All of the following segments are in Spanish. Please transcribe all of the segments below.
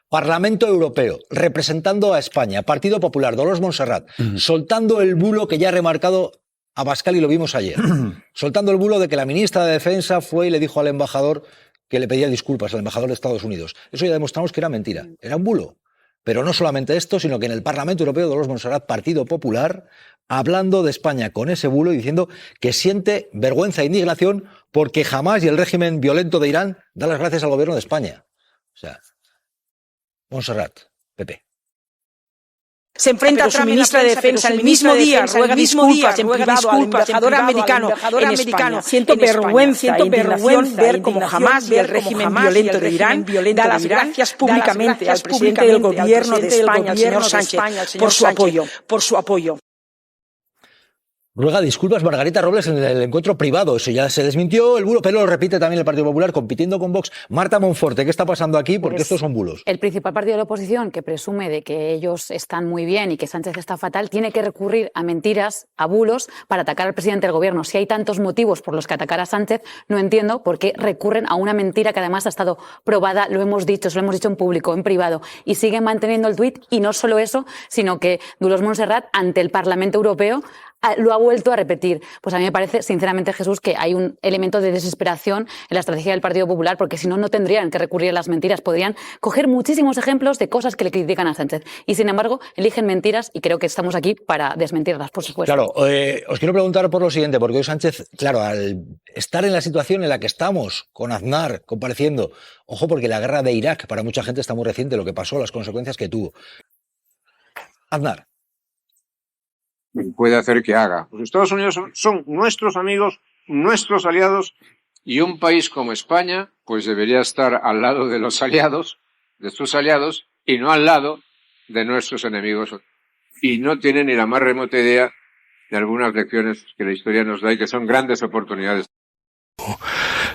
Parlamento Europeo, representando a España, Partido Popular, Dolors Montserrat, soltando el bulo que ya ha remarcado Abascal y lo vimos ayer, soltando el bulo de que la ministra de Defensa fue y le dijo al embajador que le pedía disculpas al embajador de Estados Unidos. Eso ya demostramos que era mentira, era un bulo. Pero no solamente esto, sino que en el Parlamento Europeo, Dolors Montserrat, Partido Popular, hablando de España con ese bulo y diciendo que siente vergüenza e indignación porque jamás y el régimen violento de Irán da las gracias al gobierno de España. O sea, Montserrat, PP. Se enfrenta a su ministra de Defensa el mismo día, ruega disculpas en privado al embajador americano en España. Siento vergüenza e indignación ver cómo jamás el régimen violento de Irán da las gracias públicamente al presidente del gobierno de España, el señor Sánchez, por su apoyo. Ruega disculpas Margarita Robles en el encuentro privado. Eso ya se desmintió el bulo, pero lo repite también el Partido Popular compitiendo con Vox. Marta Monforte, ¿qué está pasando aquí? Porque estos son bulos. El principal partido de la oposición, que presume de que ellos están muy bien y que Sánchez está fatal, tiene que recurrir a mentiras, a bulos, para atacar al presidente del gobierno. Si hay tantos motivos por los que atacar a Sánchez, no entiendo por qué recurren a una mentira que además ha estado probada, lo hemos dicho, se lo hemos dicho en público, en privado, y siguen manteniendo el tuit. Y no solo eso, sino que Dolors Montserrat, ante el Parlamento Europeo, lo ha vuelto a repetir. Pues a mí me parece, sinceramente, Jesús, que hay un elemento de desesperación en la estrategia del Partido Popular, porque si no, no tendrían que recurrir a las mentiras. Podrían coger muchísimos ejemplos de cosas que le critican a Sánchez. Y, sin embargo, eligen mentiras y creo que estamos aquí para desmentirlas, por supuesto. Claro, os quiero preguntar por lo siguiente, porque hoy Sánchez, claro, al estar en la situación en la que estamos, con Aznar compareciendo, ojo, porque la guerra de Irak para mucha gente está muy reciente, lo que pasó, las consecuencias que tuvo. Aznar. Puede hacer que haga. Los Estados Unidos son nuestros amigos, nuestros aliados, y un país como España pues debería estar al lado de los aliados, de sus aliados, y no al lado de nuestros enemigos. Y no tiene ni la más remota idea de algunas lecciones que la historia nos da y que son grandes oportunidades.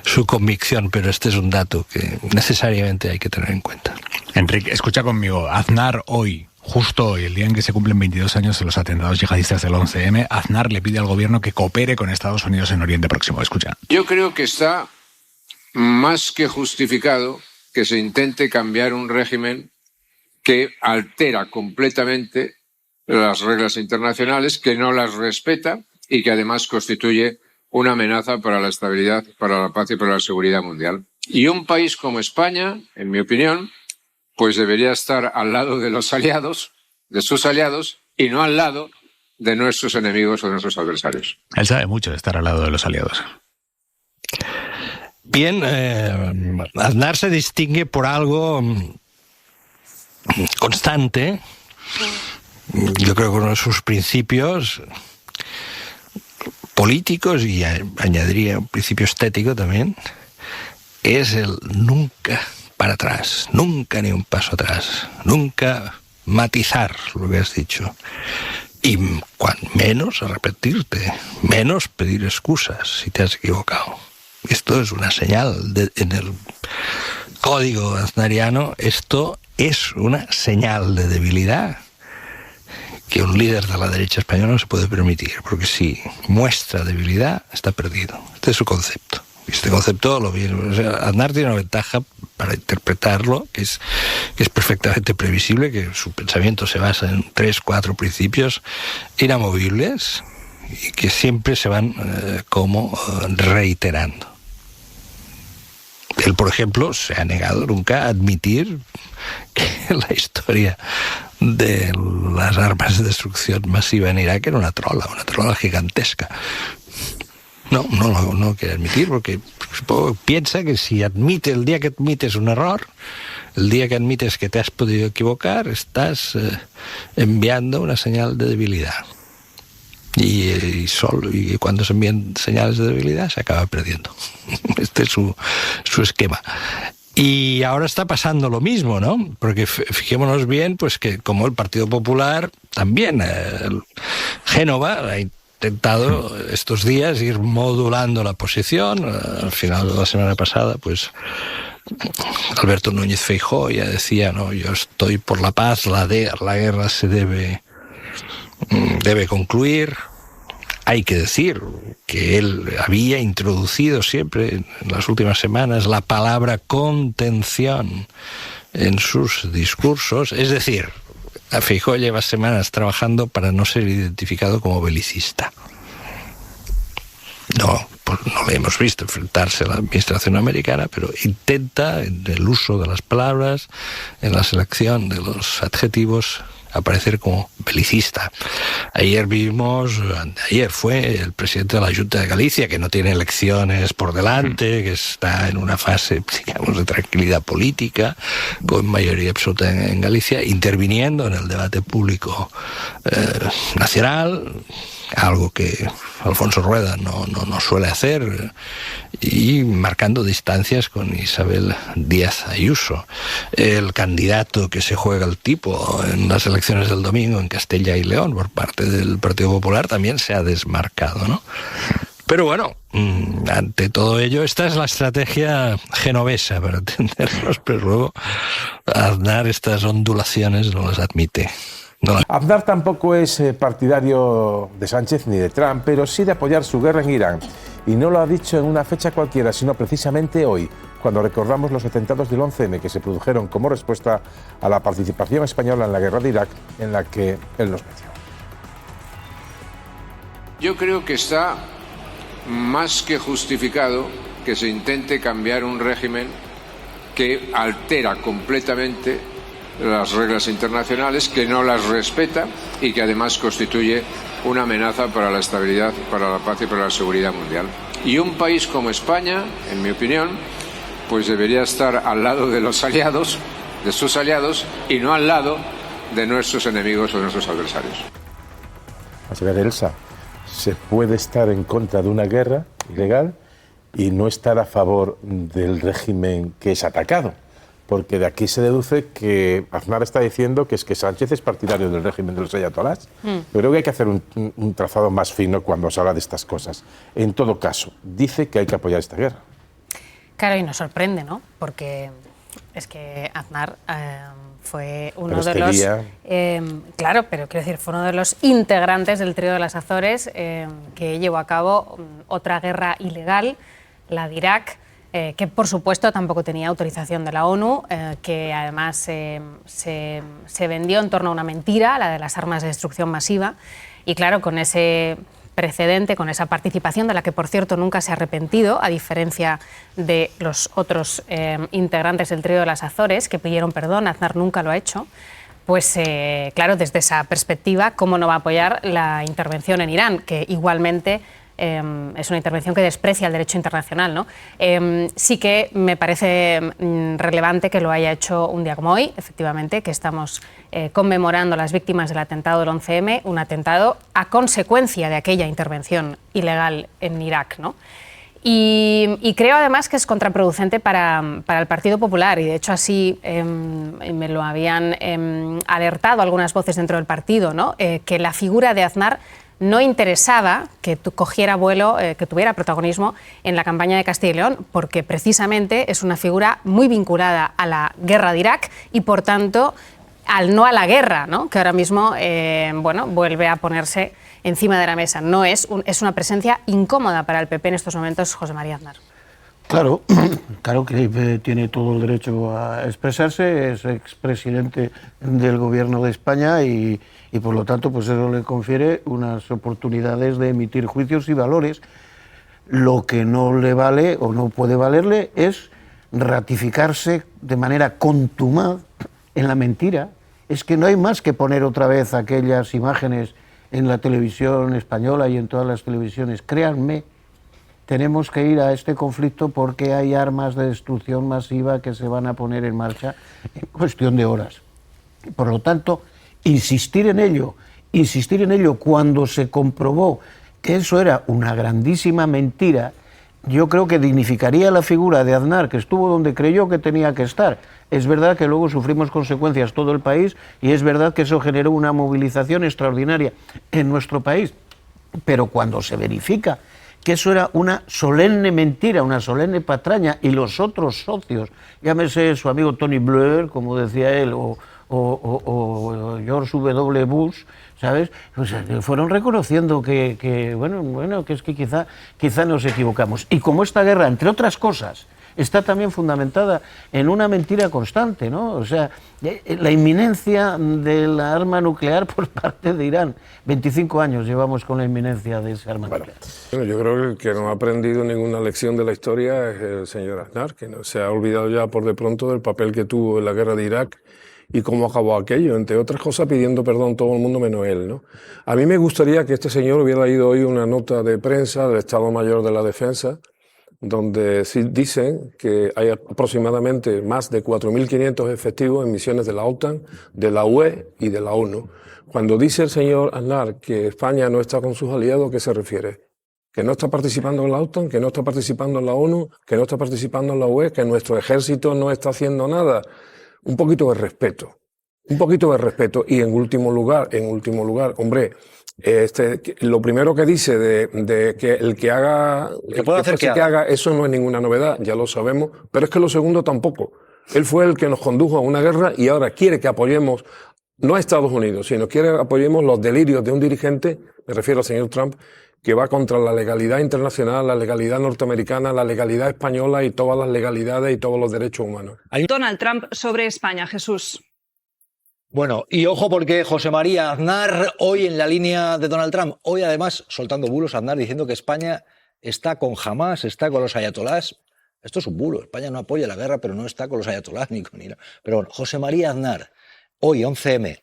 Su convicción, pero este es un dato que necesariamente hay que tener en cuenta. Enrique, escucha conmigo. Aznar hoy, justo hoy, el día en que se cumplen 22 años de los atentados yihadistas del 11M, Aznar le pide al gobierno que coopere con Estados Unidos en Oriente Próximo. Escucha. Yo creo que está más que justificado que se intente cambiar un régimen que altera completamente las reglas internacionales, que no las respeta y que además constituye una amenaza para la estabilidad, para la paz y para la seguridad mundial. Y un país como España, en mi opinión, pues debería estar al lado de los aliados, de sus aliados, y no al lado de nuestros enemigos o de nuestros adversarios. Él sabe mucho de estar al lado de los aliados. Bien, Aznar se distingue por algo constante. Yo creo que uno de sus principios políticos, y añadiría un principio estético también, es el nunca para atrás, nunca ni un paso atrás, nunca matizar lo que has dicho, y menos arrepentirte, menos pedir excusas si te has equivocado. Esto es una señal en el código aznariano, esto es una señal de debilidad que un líder de la derecha española no se puede permitir, porque si muestra debilidad está perdido. Este es su concepto. Este concepto lo viene. O sea, Aznar tiene una ventaja para interpretarlo, que es perfectamente previsible, que su pensamiento se basa en 3, 4 principios inamovibles y que siempre se van reiterando. Él, por ejemplo, se ha negado nunca a admitir que la historia de las armas de destrucción masiva en Irak era una trola gigantesca. No quiere admitir, porque piensa que si el día que admites un error, el día que admites que te has podido equivocar, estás enviando una señal de debilidad. Y cuando se envían señales de debilidad se acaba perdiendo. Este es su esquema. Y ahora está pasando lo mismo, ¿no? Porque fijémonos bien, pues que como el Partido Popular, también Génova ha intentado estos días ir modulando la posición. Al final de la semana pasada, pues Alberto Núñez Feijóo ya decía, no, yo estoy por la paz, la guerra se debe concluir. Hay que decir que él había introducido siempre en las últimas semanas la palabra contención en sus discursos. Es decir, Feijóo lleva semanas trabajando para no ser identificado como belicista. No, pues no le hemos visto enfrentarse a la administración americana, pero intenta, en el uso de las palabras, en la selección de los adjetivos, aparecer como belicista. Ayer fue el presidente de la Junta de Galicia, que no tiene elecciones por delante, que está en una fase, digamos, de tranquilidad política, con mayoría absoluta en Galicia, interviniendo en el debate público nacional, algo que Alfonso Rueda no suele hacer, y marcando distancias con Isabel Díaz Ayuso. El candidato que se juega el tipo en las elecciones del domingo en Castilla y León por parte del Partido Popular también se ha desmarcado, ¿no? Pero bueno, ante todo ello, esta es la estrategia genovesa para entendernos, pero luego Aznar estas ondulaciones no las admite. Aznar tampoco es partidario de Sánchez ni de Trump, pero sí de apoyar su guerra en Irán. Y no lo ha dicho en una fecha cualquiera, sino precisamente hoy, cuando recordamos los atentados del 11M que se produjeron como respuesta a la participación española en la guerra de Irak, en la que él nos metió. Yo creo que está más que justificado que se intente cambiar un régimen que altera completamente las reglas internacionales, que no las respeta y que además constituye una amenaza para la estabilidad, para la paz y para la seguridad mundial. Y un país como España, en mi opinión, pues debería estar al lado de los aliados, de sus aliados, y no al lado de nuestros enemigos o de nuestros adversarios. A ver, Elsa, se puede estar en contra de una guerra ilegal y no estar a favor del régimen que es atacado. Porque de aquí se deduce que Aznar está diciendo que es que Sánchez es partidario del régimen de los ayatolás. Pero creo que hay que hacer un trazado más fino cuando se habla de estas cosas. En todo caso, dice que hay que apoyar esta guerra. Claro, y nos sorprende, ¿no? Porque es que Aznar fue uno de los... claro, pero quiero decir, fue uno de los integrantes del trío de las Azores que llevó a cabo otra guerra ilegal, la de Irak, que por supuesto tampoco tenía autorización de la ONU, que además se vendió en torno a una mentira, la de las armas de destrucción masiva, y claro, con ese precedente, con esa participación de la que por cierto nunca se ha arrepentido, a diferencia de los otros integrantes del trío de las Azores, que pidieron perdón, Aznar nunca lo ha hecho. Pues claro, desde esa perspectiva, ¿cómo no va a apoyar la intervención en Irán? Que igualmente es una intervención que desprecia el derecho internacional, ¿no? Sí que me parece relevante que lo haya hecho un día como hoy, efectivamente, que estamos conmemorando las víctimas del atentado del 11M, un atentado a consecuencia de aquella intervención ilegal en Irak, ¿no? Y creo además que es contraproducente para el Partido Popular, y de hecho así me lo habían alertado algunas voces dentro del partido, ¿no? Que la figura de Aznar no interesaba que cogiera vuelo, que tuviera protagonismo en la campaña de Castilla y León, porque precisamente es una figura muy vinculada a la guerra de Irak y, por tanto, no a la guerra, ¿no? Que ahora mismo vuelve a ponerse encima de la mesa. No es una presencia incómoda para el PP en estos momentos, José María Aznar. Claro que tiene todo el derecho a expresarse, es expresidente del Gobierno de España y por lo tanto pues eso le confiere unas oportunidades de emitir juicios y valores. Lo que no le vale o no puede valerle es ratificarse de manera contumaz en la mentira. Es que no hay más que poner otra vez aquellas imágenes en la televisión española y en todas las televisiones. Créanme, tenemos que ir a este conflicto porque hay armas de destrucción masiva que se van a poner en marcha en cuestión de horas. Por lo tanto, insistir en ello cuando se comprobó que eso era una grandísima mentira, yo creo que dignificaría la figura de Aznar, que estuvo donde creyó que tenía que estar. Es verdad que luego sufrimos consecuencias todo el país y es verdad que eso generó una movilización extraordinaria en nuestro país, pero cuando se verifica que eso era una solemne mentira, una solemne patraña, y los otros socios, llámese su amigo Tony Blair, como decía él, o George W. Bush, ¿sabes? O sea, fueron reconociendo que es que quizá nos equivocamos. Y como esta guerra, entre otras cosas, está también fundamentada en una mentira constante, ¿no? O sea, la inminencia de la arma nuclear por parte de Irán. 25 años llevamos con la inminencia de esa arma nuclear. Bueno, yo creo que el que no ha aprendido ninguna lección de la historia es el señor Aznar, que no se ha olvidado ya por de pronto del papel que tuvo en la guerra de Irak y cómo acabó aquello, entre otras cosas pidiendo perdón todo el mundo menos él, ¿no? A mí me gustaría que este señor hubiera leído hoy una nota de prensa del Estado Mayor de la Defensa, donde sí dicen que hay aproximadamente más de 4.500 efectivos en misiones de la OTAN, de la UE y de la ONU. Cuando dice el señor Aznar que España no está con sus aliados, ¿a qué se refiere? Que no está participando en la OTAN, que no está participando en la ONU, que no está participando en la UE, que nuestro ejército no está haciendo nada. Un poquito de respeto. Un poquito de respeto. Y en último lugar, hombre, lo primero que dice de que el que haga, que haga, eso no es ninguna novedad, ya lo sabemos, pero es que lo segundo tampoco. Él fue el que nos condujo a una guerra y ahora quiere que apoyemos, no a Estados Unidos, sino quiere que apoyemos los delirios de un dirigente, me refiero al señor Trump, que va contra la legalidad internacional, la legalidad norteamericana, la legalidad española y todas las legalidades y todos los derechos humanos. Donald Trump sobre España, Jesús. Bueno, y ojo porque José María Aznar hoy en la línea de Donald Trump, hoy además soltando bulos, Aznar diciendo que España está con Hamás, está con los ayatolás. Esto es un bulo, España no apoya la guerra, pero no está con los ayatolás ni con Irán. Pero bueno, José María Aznar, hoy 11M,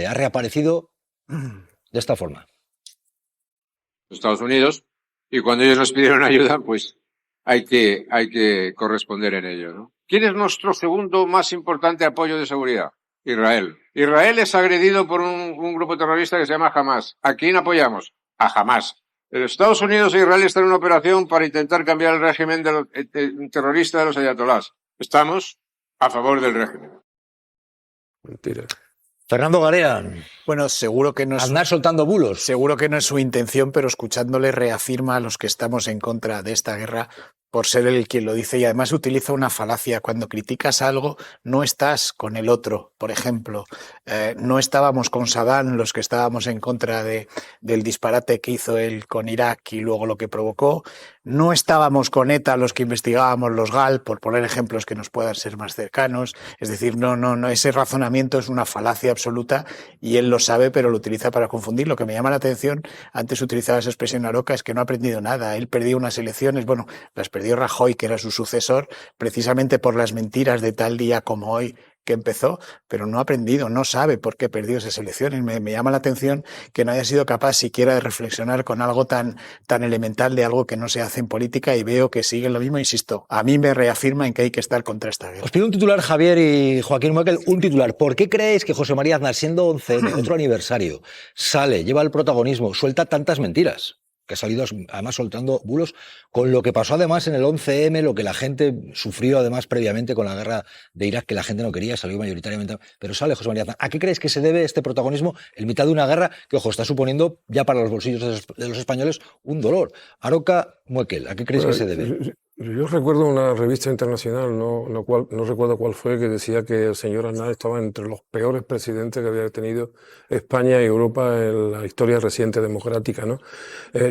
ha reaparecido de esta forma. Estados Unidos, y cuando ellos nos pidieron ayuda, pues hay que corresponder en ello, ¿no? ¿Quién es nuestro segundo más importante apoyo de seguridad? Israel. Israel es agredido por un grupo terrorista que se llama Hamás. ¿A quién apoyamos? A Hamás. Estados Unidos e Israel están en una operación para intentar cambiar el régimen terrorista de los ayatolás. Estamos a favor del régimen. Mentira. Fernando Garea. Bueno, seguro que no es... Aznar soltando bulos. Seguro que no es su intención, pero escuchándole reafirma a los que estamos en contra de esta guerra por ser él quien lo dice, y además utiliza una falacia. Cuando criticas algo, no estás con el otro. Por ejemplo, no estábamos con Saddam los que estábamos en contra del disparate que hizo él con Irak y luego lo que provocó. No estábamos con ETA los que investigábamos los GAL, por poner ejemplos que nos puedan ser más cercanos. Es decir, no, ese razonamiento es una falacia absoluta y él lo sabe, pero lo utiliza para confundir. Lo que me llama la atención, antes utilizaba esa expresión Aroca, es que no ha aprendido nada. Él perdió unas elecciones, bueno, las perdió Rajoy, que era su sucesor, precisamente por las mentiras de tal día como hoy que empezó, pero no ha aprendido, no sabe por qué perdió esas elecciones. Me llama la atención que no haya sido capaz siquiera de reflexionar con algo tan elemental de algo que no se hace en política, y veo que sigue lo mismo. Insisto, a mí me reafirma en que hay que estar contra esta guerra. Os pido un titular, Javier y Joaquín Moekel, un titular. ¿Por qué creéis que José María Aznar, siendo 11, otro aniversario, sale, lleva el protagonismo, suelta tantas mentiras? Que ha salido además soltando bulos, con lo que pasó además en el 11M, lo que la gente sufrió además previamente con la guerra de Irak, que la gente no quería, salió mayoritariamente. Pero sale José María Aznar. ¿A qué crees que se debe este protagonismo en mitad de una guerra que, ojo, está suponiendo ya para los bolsillos de los españoles un dolor? Aroca, Moekel, ¿a qué crees que se debe? Yo recuerdo una revista internacional, no recuerdo cuál fue, que decía que el señor Aznar estaba entre los peores presidentes que había tenido España y Europa en la historia reciente democrática, ¿no?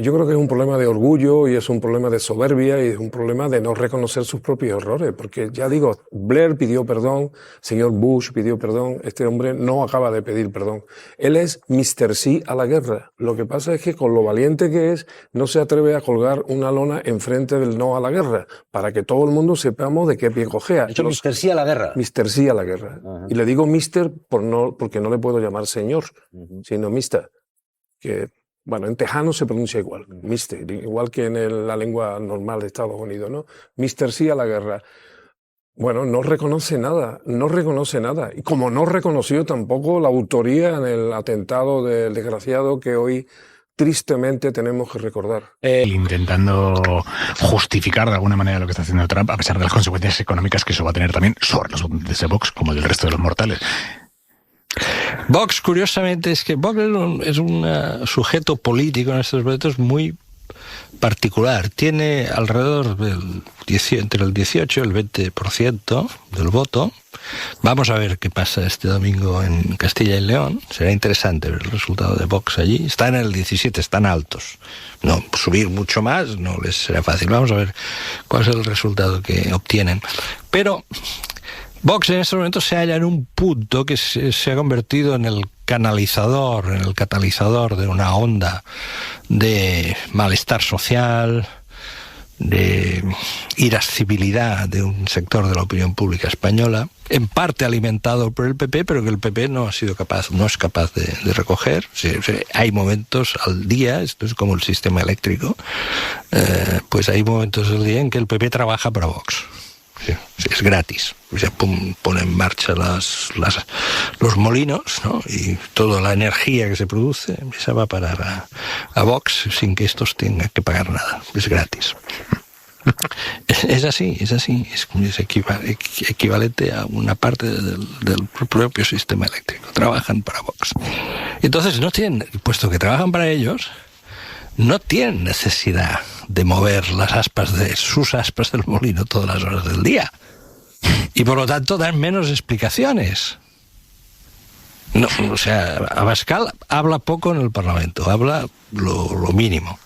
Yo creo que es un problema de orgullo y es un problema de soberbia y es un problema de no reconocer sus propios errores, porque ya digo, Blair pidió perdón, señor Bush pidió perdón, este hombre no acaba de pedir perdón. Él es Mr. Sí a la guerra. Lo que pasa es que con lo valiente que es, no se atreve a colgar una lona enfrente del no a la guerra, para que todo el mundo sepamos de qué pie cojea. De hecho, Mr. Sí a la guerra. Mr. Sí a la guerra. Uh-huh. Y le digo Mr. porque no le puedo llamar señor, sino Mr. Que, bueno, en tejano se pronuncia igual, Mr. Igual que en la lengua normal de Estados Unidos, ¿no? Mr. Sí a la guerra. Bueno, no reconoce nada. Y como no reconoció tampoco la autoría en el atentado del desgraciado que hoy tristemente tenemos que recordar. Intentando justificar de alguna manera lo que está haciendo Trump, a pesar de las consecuencias económicas que eso va a tener también sobre los votantes de Vox, como del resto de los mortales. Vox, curiosamente, es que Vox es un sujeto político en estos momentos muy particular. Tiene alrededor entre el 18 y el 20% del voto. Vamos a ver qué pasa este domingo en Castilla y León. Será interesante ver el resultado de Vox allí. Están en el 17, están altos. No, subir mucho más no les será fácil. Vamos a ver cuál es el resultado que obtienen. Pero Vox en este momento se halla en un punto que se ha convertido en el catalizador de una onda de malestar social, de irascibilidad de un sector de la opinión pública española, en parte alimentado por el PP, pero que el PP no es capaz de recoger. Hay momentos al día, esto es como el sistema eléctrico, pues hay momentos al día en que el PP trabaja para Vox. Sí, es gratis. O sea, pone en marcha los molinos, ¿no? Y toda la energía que se produce esa va a parar a Vox sin que estos tengan que pagar nada. Es gratis. Es así. Es equivalente a una parte del propio sistema eléctrico. Trabajan para Vox. Entonces puesto que trabajan para ellos, no tienen necesidad de mover sus aspas del molino todas las horas del día. Y por lo tanto dan menos explicaciones. No, o sea, Abascal habla poco en el Parlamento, habla lo mínimo.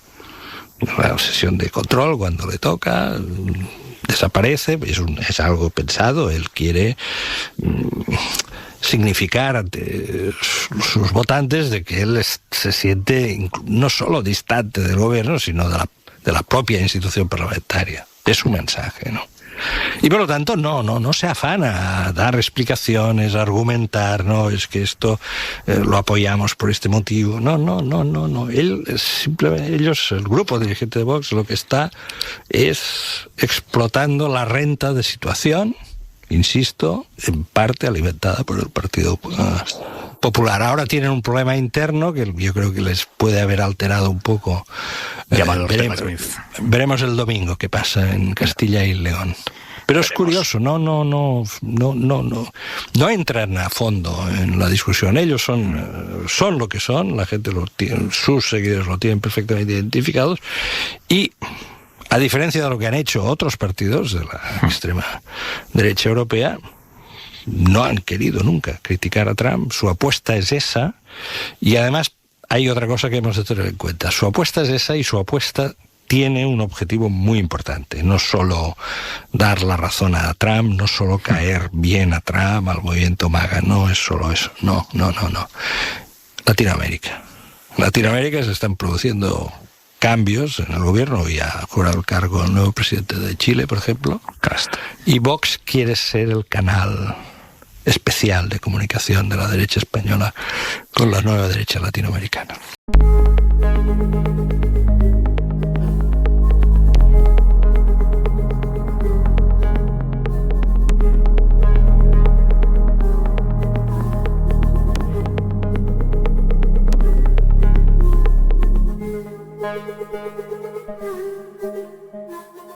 La sesión de control, cuando le toca, desaparece, es algo pensado, él quiere significar ante sus votantes de que él se siente no solo distante del gobierno, sino de la propia institución parlamentaria. Es un mensaje, ¿no? Y por lo tanto no se afana a dar explicaciones, a argumentar, no, es que esto lo apoyamos por este motivo. No. Ellos, el grupo dirigente de Vox, lo que está es explotando la renta de situación, insisto, en parte alimentada por el Partido Popular. Ahora tienen un problema interno que yo creo que les puede haber alterado un poco. Veremos el domingo qué pasa en Castilla y León. Pero es curioso, no entran a fondo en la discusión. Ellos son lo que son, la gente sus seguidores lo tienen perfectamente identificados, y a diferencia de lo que han hecho otros partidos de la extrema derecha europea, no han querido nunca criticar a Trump. Su apuesta es esa, y además hay otra cosa que hemos de tener en cuenta. Su apuesta es esa, y su apuesta tiene un objetivo muy importante. No solo dar la razón a Trump, no solo caer bien a Trump, al movimiento MAGA, no es solo eso. No. Latinoamérica se están produciendo cambios en el gobierno, y ha jurado el cargo el nuevo presidente de Chile, por ejemplo. Y Vox quiere ser el canal especial de comunicación de la derecha española con la nueva derecha latinoamericana.